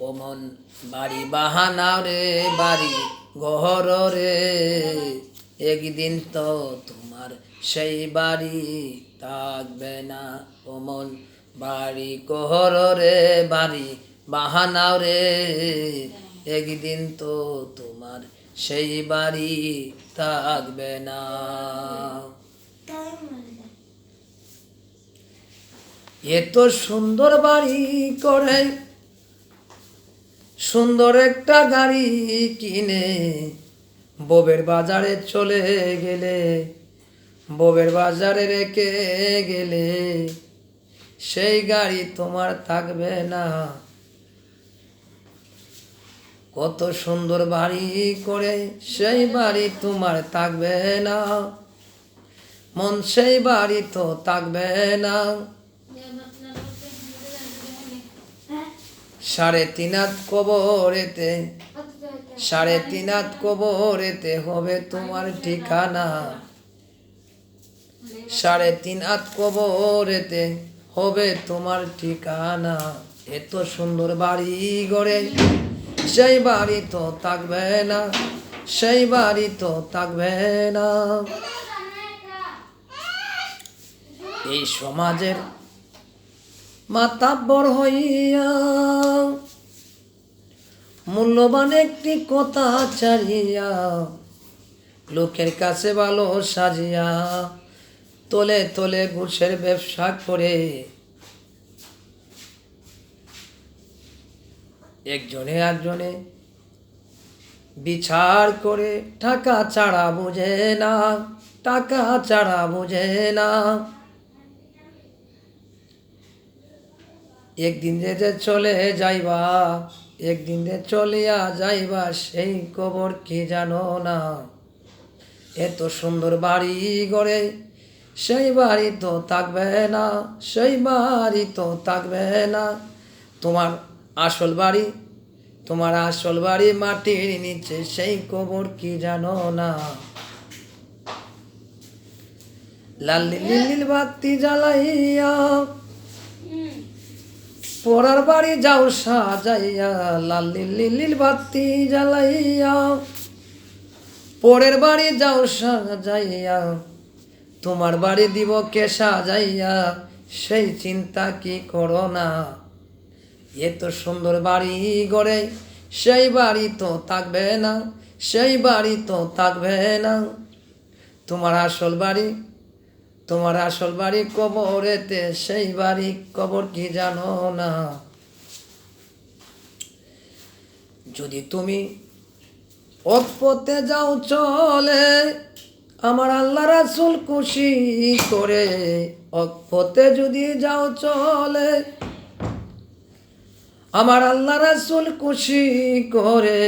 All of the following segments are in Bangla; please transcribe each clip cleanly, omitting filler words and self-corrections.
ওমন বাড়ি বাহানাও রে বাড়ি ঘর রে, একদিন তো তোমার সেই বাড়ি থাকবে না। ওমন বাড়ি ঘর রে বাড়ি বাহানাও রে, একদিন তো তোমার সেই বাড়ি থাকবে না। এত সুন্দর বাড়ি করে সুন্দর একটা গাড়ি কিনে ববের বাজারে চলে গেলে, ববের বাজারে রেখে গেলে, সেই গাড়ি তোমার থাকবে না। কত সুন্দর বাড়ি করে সেই বাড়ি তোমার থাকবে না, মন সেই বাড়ি তো থাকবে না। 3.5 হাত কবরেতে, 3.5 হাত কবরেতে হবে তোমার ঠিকানা, 3.5 হাত কবরেতে হবে তোমার ঠিকানা। এত সুন্দর বাড়ি গড়ে সেই বাড়ি তো থাকবে না, সেই বাড়ি তো থাকবে না। এই সমাজের মাতাব্বর হইয়া মূল্যবান একটি কথা চারিয়া, লোকের কাছে ভালো সাজিয়া, তলে তলে ঘুষের ব্যবসা করে একজনে একজনে বিচার করে, টাকা ছাড়া বুঝে না, টাকা ছাড়া বুঝে না। একদিন যে চলে যাইবা, একদিন যে চলিয়া যাইবা, সেই খবর কি জানো না। এত সুন্দর বাড়ি গড়ে সেই বাড়ি তো থাকবে না, সেই বাড়ি তো থাকবে না। তোমার আসল বাড়ি, তোমার আসল বাড়ি মাটির নিচে, সেই খবর কি জানো না। লাল নীল বাতি জ্বালাইয়া পরার বাড়ি যাও সাজাইয়া, লাল নীল বাতি জ্বালাইয়া পরের বাড়ি যাও সাজাইয়া, তোমার বাড়ি দিব কে সাজাইয়া, সেই চিন্তা কি করো না। এত সুন্দর বাড়ি গড়ে সেই বাড়ি তো থাকবে না, সেই বাড়ি তো থাকবে না। তোমার আসল বাড়ি, তোমার আসল বাড়ি কবরেতে, সেই বাড়ি কবর কি জানো না। যদি তুমি হক পথে যাও চলে, আমার আল্লাহ রাসূল খুশি করে, হক পথে যদি যাও চলে, আমার আল্লাহ রাসূল খুশি করে,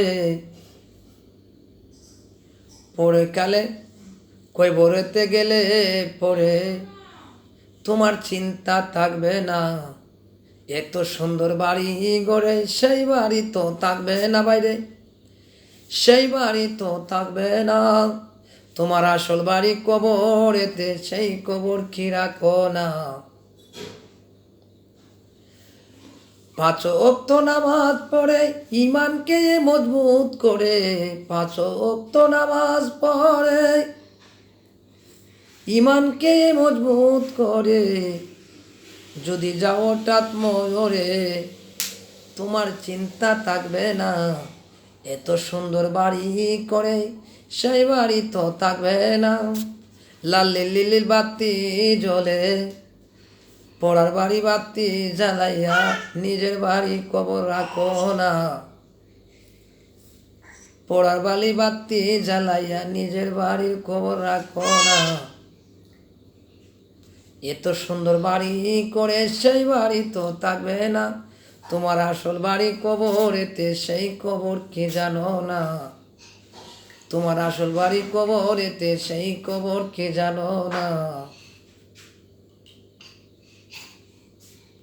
পরে কালে কই বরেতে গেলে পরে তোমার চিন্তা থাকবে না। এত সুন্দর বাড়ি গড়ে সেই বাড়ি তো থাকবে না বাইরে, সেই বাড়ি তো থাকবে না। তোমার আসল বাড়ি কবরেতে, সেই কবর কি রাখো না। 5 ওয়াক্ত নামাজ পড়ে ইমানকে মজবুত করে, 5 ওয়াক্ত নামাজ পড়ে ইমানকে মজবুত করে, যদি যাও হঠাৎ মরে, তোমার চিন্তা থাকবে না। এত সুন্দর বাড়ি করে সেই বাড়ি তো থাকবে না। লাল নীল বাতি জ্বলে পড়ার বাড়ি বাতি জ্বালাইয়া, নিজের বাড়ি কবর রাখো না। পড়ার বাড়ি বাতি জ্বালাইয়া, নিজের বাড়ির কবর রাখো না। এত সুন্দর বাড়ি করে সেই বাড়ি তো থাকবে না। তোমার আসল বাড়ি কবরেতে, সেই কবর কি জানো না। তোমার আসল বাড়ি কবরেতে, সেই কবর কি জানো না।